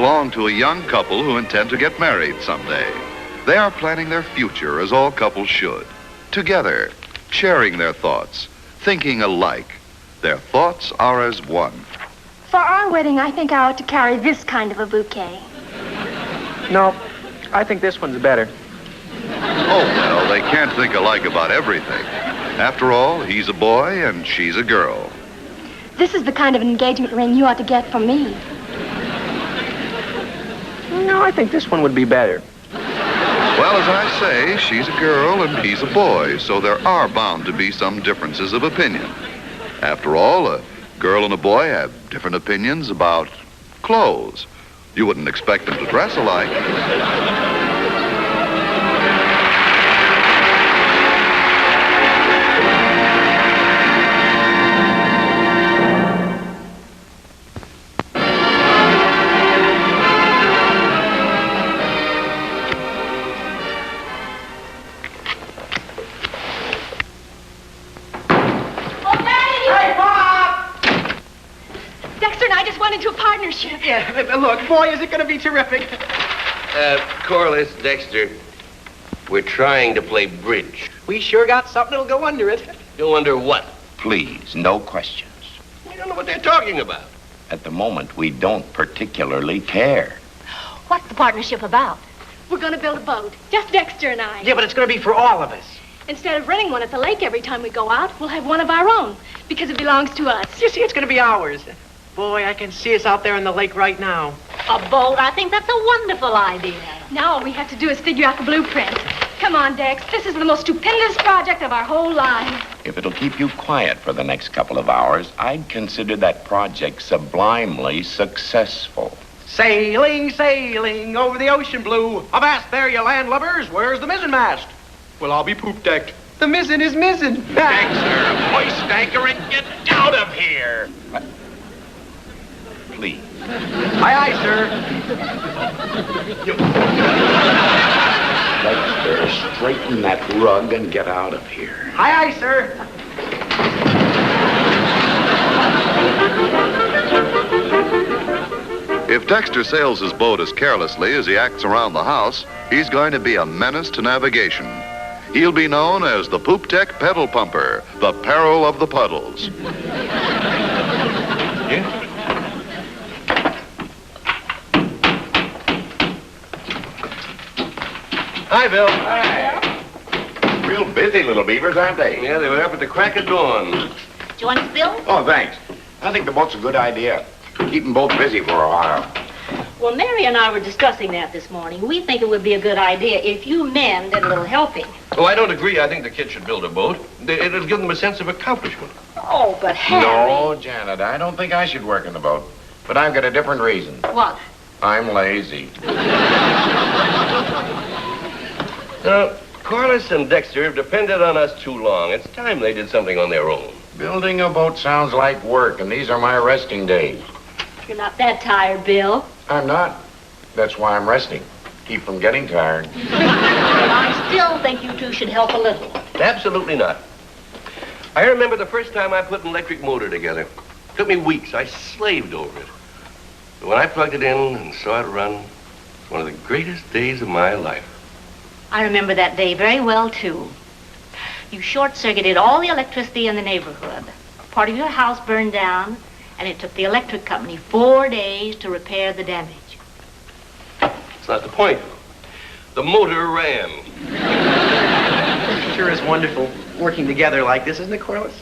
belong to a young couple who intend to get married someday. They are planning their future as all couples should. Together, sharing their thoughts, thinking alike. Their thoughts are as one. For our wedding, I think I ought to carry this kind of a bouquet. No, I think this one's better. Oh, well, they can't think alike about everything. After all, he's a boy and she's a girl. This is the kind of an engagement ring you ought to get for me. No, I think this one would be better. Well, as I say, she's a girl and he's a boy, so there are bound to be some differences of opinion. After all, a girl and a boy have different opinions about clothes. You wouldn't expect them to dress alike. Into a partnership. Yeah, look, boy, is it going to be terrific. Corliss, Dexter, we're trying to play bridge. We sure got something that'll go under it. Go under what? Please, no questions. We don't know what they're talking about. At the moment, we don't particularly care. What's the partnership about? We're going to build a boat, just Dexter and I. Yeah, but it's going to be for all of us. Instead of renting one at the lake every time we go out, we'll have one of our own, because it belongs to us. You see, it's going to be ours. Boy, I can see us out there in the lake right now. A boat? I think that's a wonderful idea. Now all we have to do is figure out the blueprint. Come on, Dex. This is the most stupendous project of our whole life. If it'll keep you quiet for the next couple of hours, I'd consider that project sublimely successful. Sailing, sailing over the ocean blue. Avast there, you landlubbers. Where's the mizzen mast? Well, I'll be poop decked. The mizzen is mizzen. Dexter, hoist anchor and get out of here. Please. Aye, aye, sir. Dexter, straighten that rug and get out of here. Aye, aye, sir. If Dexter sails his boat as carelessly as he acts around the house, he's going to be a menace to navigation. He'll be known as the Poop Deck Pedal Pumper, the peril of the puddles. Yeah? Hi, Bill. Hi. Real busy little beavers, aren't they? Yeah, they were up at the crack of dawn. Do you want us, Bill? Oh, thanks. I think the boat's a good idea. Keep them both busy for a while. Well, Mary and I were discussing that this morning. We think it would be a good idea if you men did a little helping. Oh, I don't agree. I think the kids should build a boat. It'll give them a sense of accomplishment. Oh, but Harry... No, Janet, I don't think I should work in the boat. But I've got a different reason. What? I'm lazy. Corliss and Dexter have depended on us too long. It's time they did something on their own. Building a boat sounds like work, and these are my resting days. You're not that tired, Bill. I'm not. That's why I'm resting. Keep from getting tired. Well, I still think you two should help a little. Absolutely not. I remember the first time I put an electric motor together. It took me weeks. I slaved over it. But when I plugged it in and saw it run, it was one of the greatest days of my life. I remember that day very well, too. You short-circuited all the electricity in the neighborhood. Part of your house burned down, and it took the electric company 4 days to repair the damage. That's not the point. The motor ran. Sure is wonderful working together like this, isn't it, Corliss?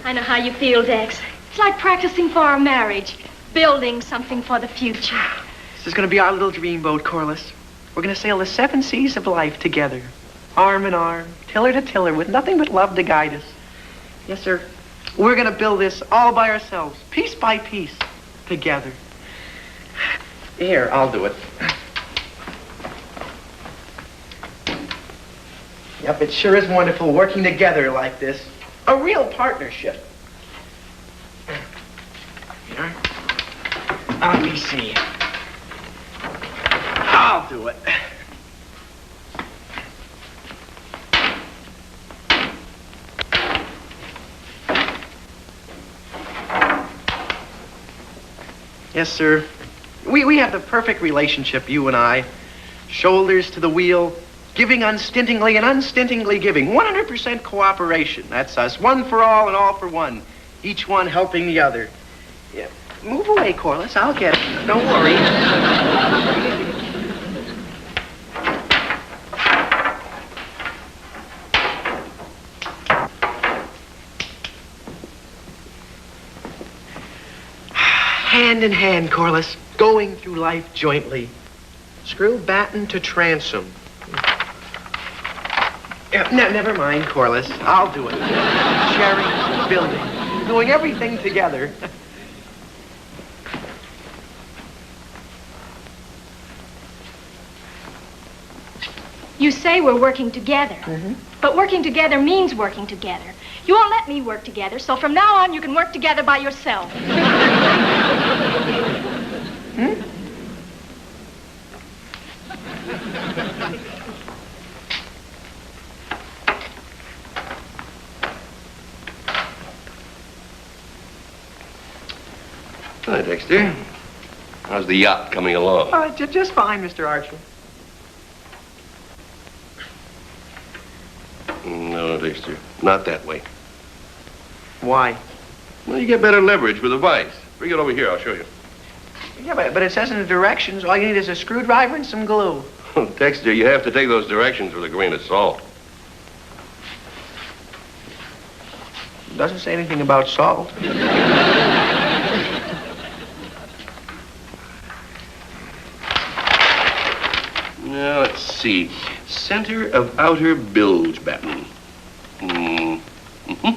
I know how you feel, Dex. It's like practicing for our marriage, building something for the future. This is going to be our little dreamboat, Corliss. We're going to sail the 7 seas of life together, arm in arm, tiller to tiller, with nothing but love to guide us. Yes, sir. We're going to build this all by ourselves, piece by piece, together. Here, I'll do it. Yep, it sure is wonderful working together like this. A real partnership. Here. Let me see. I'll do it. Yes, sir. We have the perfect relationship, you and I. Shoulders to the wheel, giving unstintingly and unstintingly giving. 100% cooperation. That's us. One for all and all for one. Each one helping the other. Yeah. Move away, Corliss. I'll get it. Don't worry. Hand in hand, Corliss, going through life jointly. Screw batten to transom. Yeah, never mind, Corliss. I'll do it. Sharing, building, doing everything together. You say we're working together. But working together means working together. You won't let me work together, so from now on you can work together by yourself. Hi, Dexter. How's the yacht coming along? Just fine, Mr. Archer. No, Dexter. Not that way. Why? Well, you get better leverage with a vise. Bring it over here. I'll show you. Yeah, but it says in the directions, all you need is a screwdriver and some glue. Dexter, you have to take those directions with a grain of salt. Doesn't say anything about salt. Now, let's see. Center of outer bilge batten. Mm-hmm.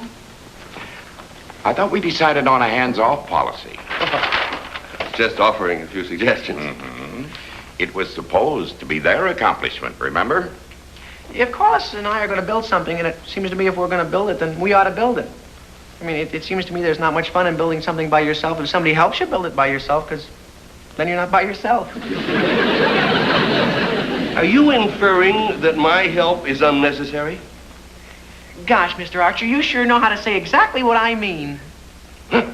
I thought we decided on a hands-off policy. Just offering a few suggestions. It was supposed to be their accomplishment, remember? If Corliss and I are going to build something, and it seems to me if we're going to build it, then we ought to build it. I mean, it seems to me there's not much fun in building something by yourself if somebody helps you build it by yourself, because then you're not by yourself. Are you inferring that my help is unnecessary? Gosh, Mr. Archer, you sure know how to say exactly what I mean. Very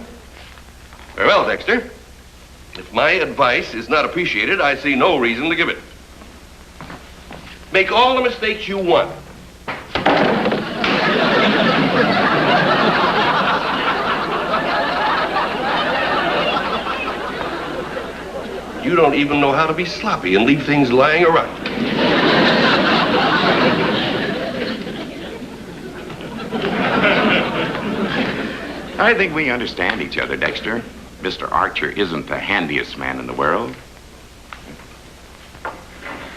well, Dexter. If my advice is not appreciated, I see no reason to give it. Make all the mistakes you want. You don't even know how to be sloppy and leave things lying around. I think we understand each other, Dexter. Mr. Archer isn't the handiest man in the world.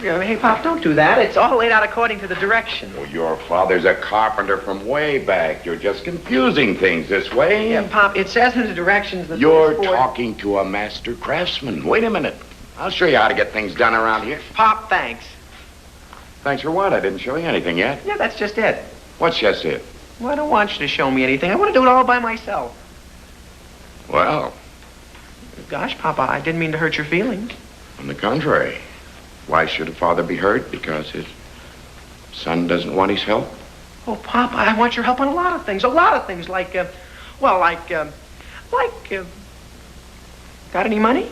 Yeah, hey, Pop, don't do that. It's all laid out according to the direction. Well, your father's a carpenter from way back. You're just confusing things this way. Yeah, Pop, it says in the directions that... You're talking to a master craftsman. Wait a minute. I'll show you how to get things done around here. Pop, thanks. Thanks for what? I didn't show you anything yet. Yeah, that's just it. What's just it? Well, I don't want you to show me anything. I want to do it all by myself. Well, Gosh, Papa, I didn't mean to hurt your feelings. on the contrary. Why should a father be hurt because his son doesn't want his help? Oh, Papa, I want your help on a lot of things. A lot of things, like, got any money?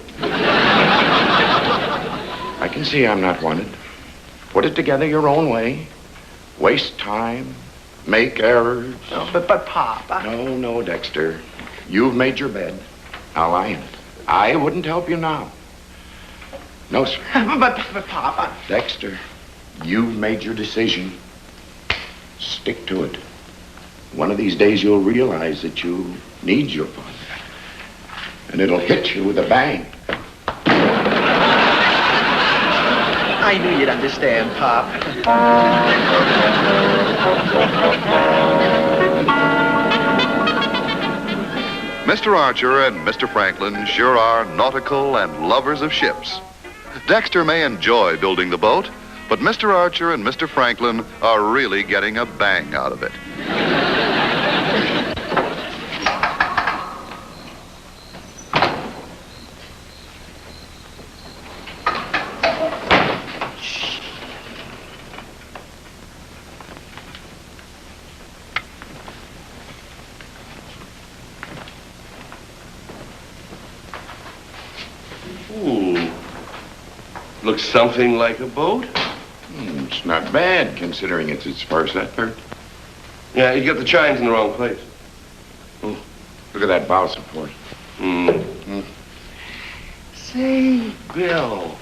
I can see I'm not wanted. Put it together your own way. Waste time. Make errors. No, but Papa... No, Dexter. You've made your bed. Now lie in it. I wouldn't help you now. No, sir. But Papa... Dexter, you've made your decision. Stick to it. One of these days you'll realize that you need your father. And it'll hit you with a bang. I knew you'd understand, Pop. Mr. Archer and Mr. Franklin sure are nautical and lovers of ships. Dexter may enjoy building the boat, but Mr. Archer and Mr. Franklin are really getting a bang out of it. Ooh, Looks something like a boat. It's not bad, considering it's its first effort. Yeah, you got the chines in the wrong place. Look at that bow support. Say, Bill,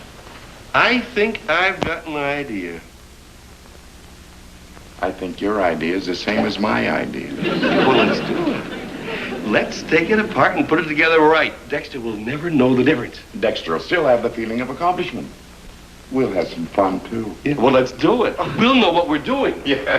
I think I've got an idea. I think your idea is the same as my idea. Well, let's do it. Let's take it apart and put it together right. Dexter will never know the difference. Dexter will still have the feeling of accomplishment. We'll have some fun, too. Yeah, well, let's do it. We'll know what we're doing. Yeah.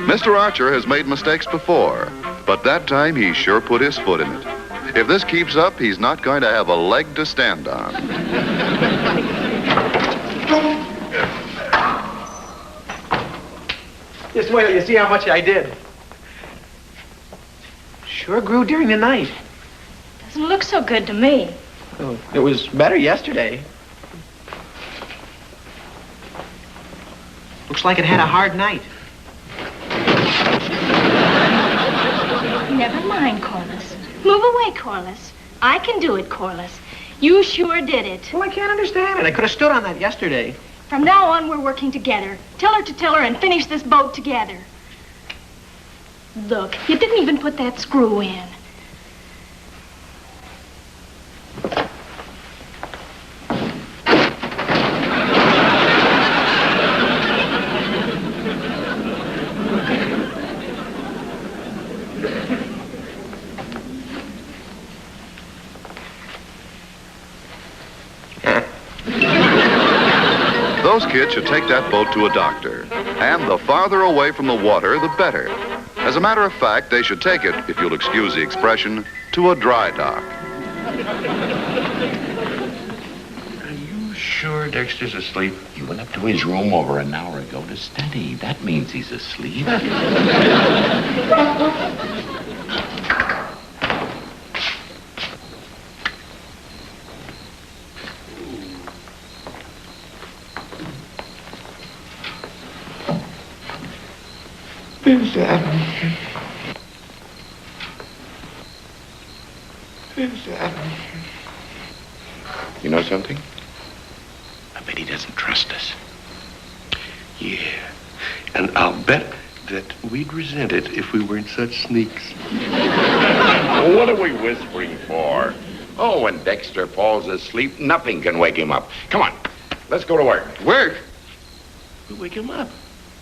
Mr. Archer has made mistakes before, but that time he sure put his foot in it. If this keeps up, he's not going to have a leg to stand on. Just wait till you see how much I did. Sure grew during the night. Doesn't look so good to me. Oh, it was better yesterday. Looks like it had a hard night. Never mind, Corliss. Move away, Corliss. I can do it, Corliss. You sure did it. Well, I can't understand it. I could have stood on that yesterday. From now on, we're working together, tiller to tiller, and finish this boat together. Look, you didn't even put that screw in. Those kids should take that boat to a doctor. And the farther away from the water, the better. As a matter of fact, they should take it, if you'll excuse the expression, to a dry dock. Are you sure Dexter's asleep? He went up to his room over an hour ago to study. That means he's asleep. You know something? I bet he doesn't trust us. Yeah. And I'll bet that we'd resent it if we weren't such sneaks. Well, what are we whispering for? Oh, when Dexter falls asleep, nothing can wake him up. Come on, let's go to work. Work? We'll wake him up.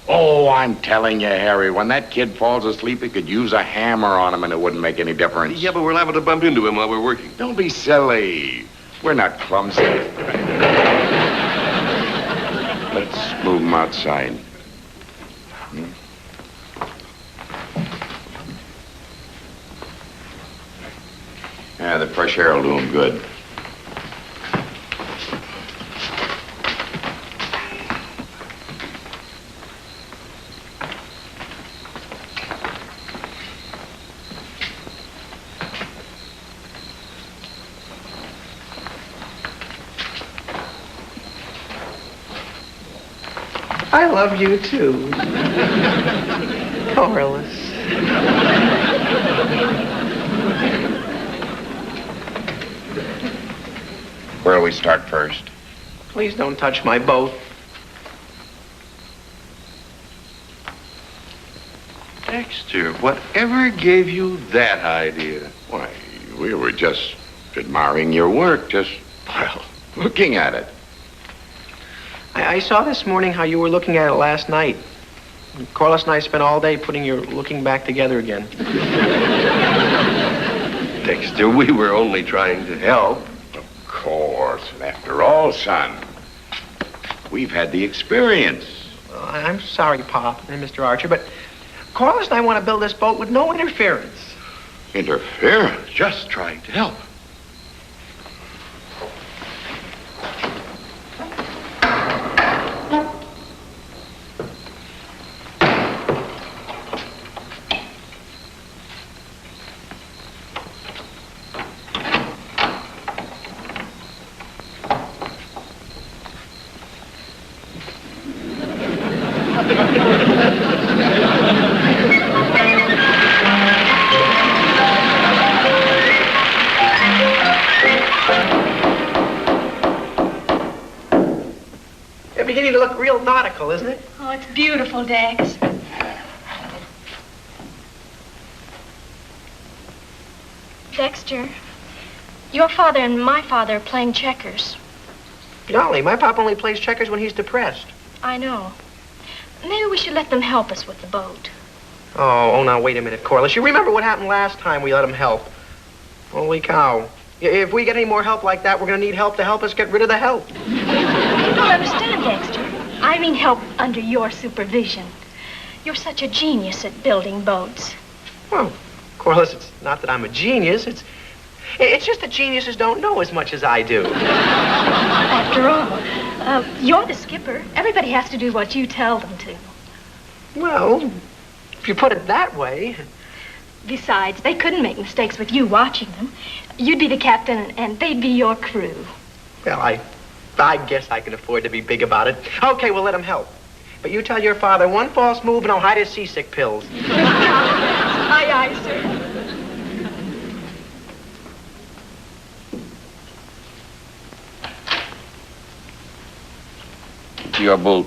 Oh, I'm telling you, Harry, when that kid falls asleep, he could use a hammer on him and it wouldn't make any difference. Yeah, but we're liable to bump into him while we're working. Don't be silly. We're not clumsy. Let's move him outside. Yeah, the fresh air will do him good. I love you, too. Corliss. Where'll we start first? Please don't touch my boat. Dexter, whatever gave you that idea? Why, we were just admiring your work, well, looking at it. I saw this morning how you were looking at it last night. Corliss and I spent all day putting your looking back together again. Dexter, we were only trying to help. Of course, and after all, son, we've had the experience. I'm sorry, Pop and Mr. Archer, but Corliss and I want to build this boat with no interference. Interference? Just trying to help. miracle, isn't it? Oh, it's beautiful, Dex. Dexter, your father and my father are playing checkers. Golly, my pop only plays checkers when he's depressed. I know. Maybe we should let them help us with the boat. Oh, now, wait a minute, Corliss. You remember what happened last time we let him help? Holy cow. If we get any more help like that, we're going to need help to help us get rid of the help. You don't understand, Dexter. I mean help under your supervision. You're such a genius at building boats. Well, Corliss, it's not that I'm a genius. It's just that geniuses don't know as much as I do. After all, you're the skipper. Everybody has to do what you tell them to. Well, if you put it that way. Besides, they couldn't make mistakes with you watching them. You'd be the captain, and they'd be your crew. Well, I guess I can afford to be big about it. Okay, we'll let him help. But you tell your father one false move and I'll hide his seasick pills. Aye, aye, sir. Your boat.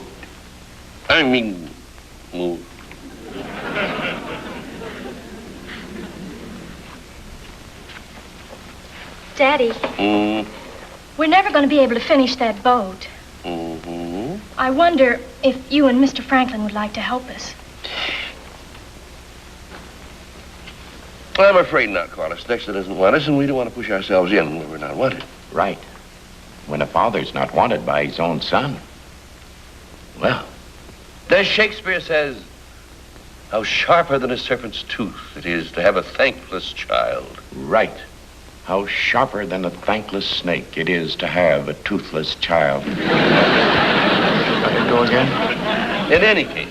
I mean, move. Daddy, we're never going to be able to finish that boat. Mm-hmm. I wonder if you and Mr. Franklin would like to help us. I'm afraid not, Corliss. Dexter doesn't want us, and we don't want to push ourselves in where we're not wanted. Right. When a father's not wanted by his own son. Well, As Shakespeare says, how sharper than a serpent's tooth it is to have a thankless child. right. How sharper than a thankless snake it is to have a toothless child. Let it go again? In any case,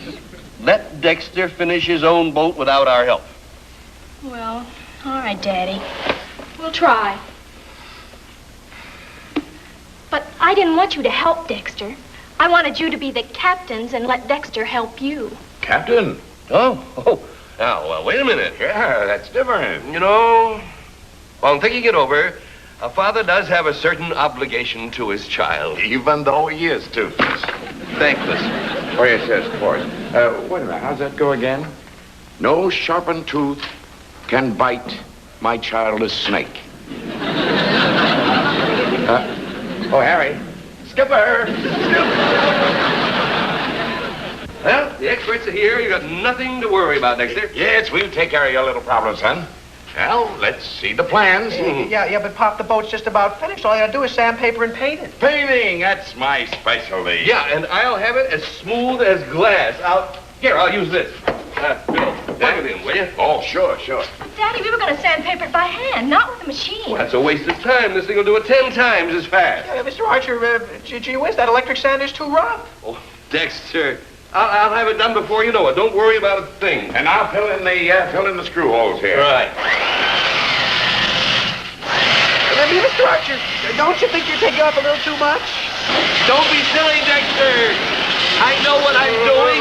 let Dexter finish his own boat without our help. Well, all right, Daddy. We'll try. But I didn't want you to help Dexter. I wanted you to be the captains and let Dexter help you. Captain? Oh. Now, wait a minute. Yeah, that's different. You know, on thinking it over, a father does have a certain obligation to his child. Even though he is toothless. Thankless. Oh, yes, of course. Wait a minute, how's that go again? No sharpened tooth can bite my child a snake. Oh, Harry. Skipper! Well, the experts are here. You got nothing to worry about, Dexter. Yes, we'll take care of your little problem, son. Well, let's see the plans. Yeah, but Pop, the boat's just about finished. All you gotta do is sandpaper and paint it. Painting, that's my specialty. Yeah, and I'll have it as smooth as glass. I'll use this. Bill, plug it in, will you? Oh, sure. Daddy, we were going to sandpaper it by hand, not with a machine. Well, that's a waste of time. This thing will do it 10 times as fast. Yeah, Mr. Archer, gee whiz, that electric sander's too rough. Oh, Dexter, I'll have it done before you know it. Don't worry about a thing. And I'll fill in the screw holes here. Right. Mr. Archer, don't you think you're taking off a little too much? Don't be silly, Dexter. I know what I'm doing.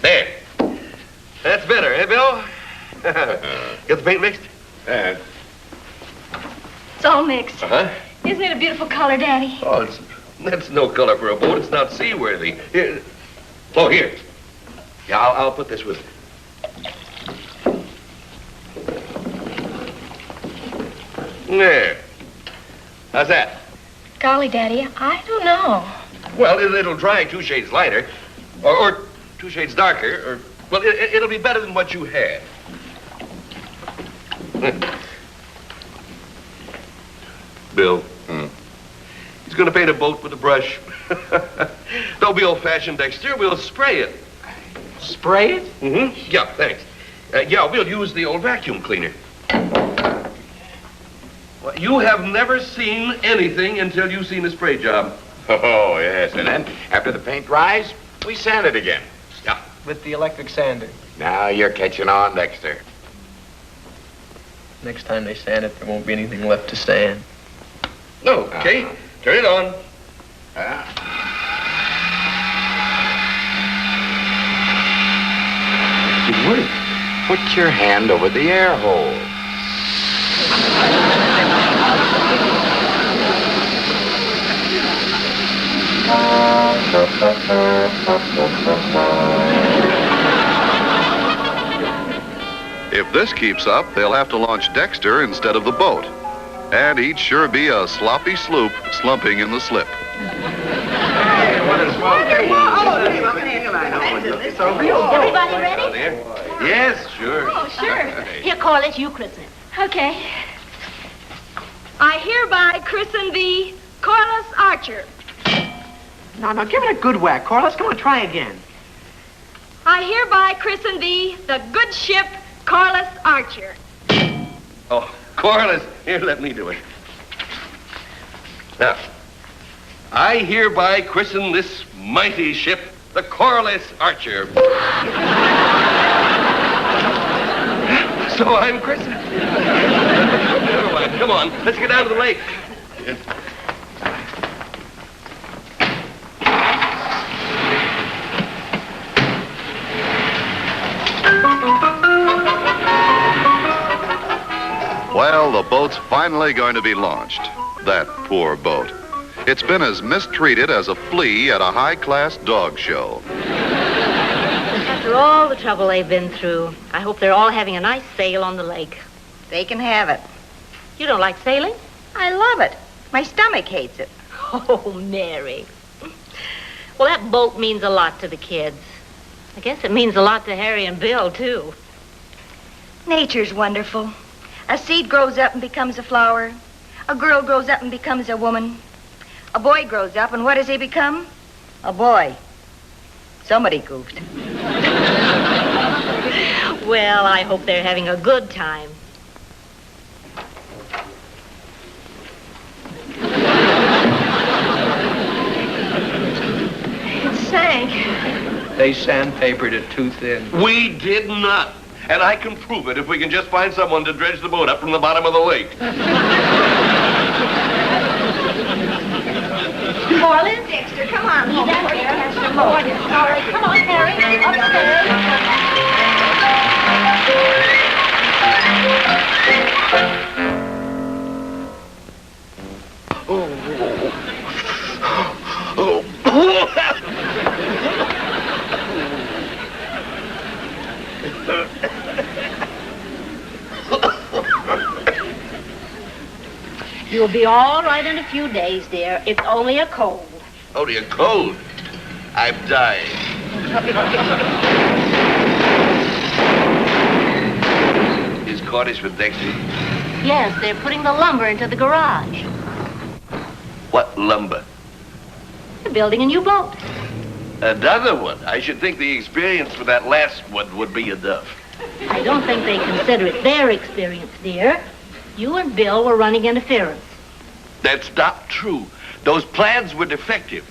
There. That's better, eh, Bill? Get the paint mixed? It's all mixed. Uh-huh. Isn't it a beautiful color, Daddy? Oh, that's no color for a boat. It's not seaworthy. Here. Oh, here. Yeah, I'll put this with it. There. How's that? Golly, Daddy, I don't know. Well, it'll dry 2 shades lighter, or 2 shades darker, or, well, it'll be better than what you had. Bill. He's going to paint a boat with a brush. Don't be old-fashioned, Dexter. We'll spray it. Spray it? Mm-hmm. Yeah, thanks. Yeah, we'll use the old vacuum cleaner. Well, you have never seen anything until you've seen a spray job. Oh, yes. And then, after the paint dries, we sand it again. Yeah. With the electric sander. Now you're catching on, Dexter. Next time they sand it, there won't be anything left to sand. Okay, turn it on. Good work. Put your hand over the air hole. If this keeps up, they'll have to launch Dexter instead of the boat. And he'd sure be a sloppy sloop slumping in the slip. Everybody ready? Yes, sure. Oh, sure. Here, Corliss, you christen it. Okay. I hereby christen thee Corliss Archer. No, give it a good whack, Corliss. Come on, try again. I hereby christen thee the good ship Corliss Archer. Oh, Corliss, here, let me do it. Now, I hereby christen this mighty ship the Corliss Archer. So I'm christened. Never mind. Come on, let's get down to the lake. Well, the boat's finally going to be launched. That poor boat. It's been as mistreated as a flea at a high-class dog show. After all the trouble they've been through, I hope they're all having a nice sail on the lake. They can have it. You don't like sailing? I love it. My stomach hates it. Oh, Mary. Well, that boat means a lot to the kids. I guess it means a lot to Harry and Bill, too. Nature's wonderful. A seed grows up and becomes a flower. A girl grows up and becomes a woman. A boy grows up, and what does he become? A boy. Somebody goofed. Well, I hope they're having a good time. It sank. They sandpapered it too thin. We did not. And I can prove it if we can just find someone to dredge the boat up from the bottom of the lake. Corliss, Dexter, come on. He's out there. Have some more. All right, come on, Harry. You'll be all right in a few days, dear. It's only a cold. Only a cold. I'm dying. Is Corliss with Dexter? Yes, they're putting the lumber into the garage. What lumber? They're building a new boat. Another one. I should think the experience for that last one would be enough. I don't think they consider it their experience, dear. You and Bill were running interference. That's not true. Those plans were defective.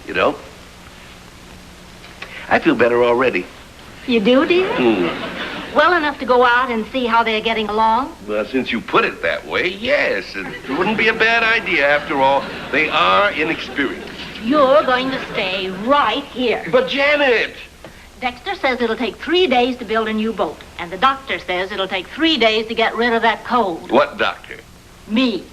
You know, I feel better already. You do, dear? Well enough to go out and see how they're getting along? Well, since you put it that way, yes. It wouldn't be a bad idea, after all. They are inexperienced. You're going to stay right here. But, Janet! Dexter says it'll take 3 days to build a new boat. And the doctor says it'll take 3 days to get rid of that cold. What doctor? Me.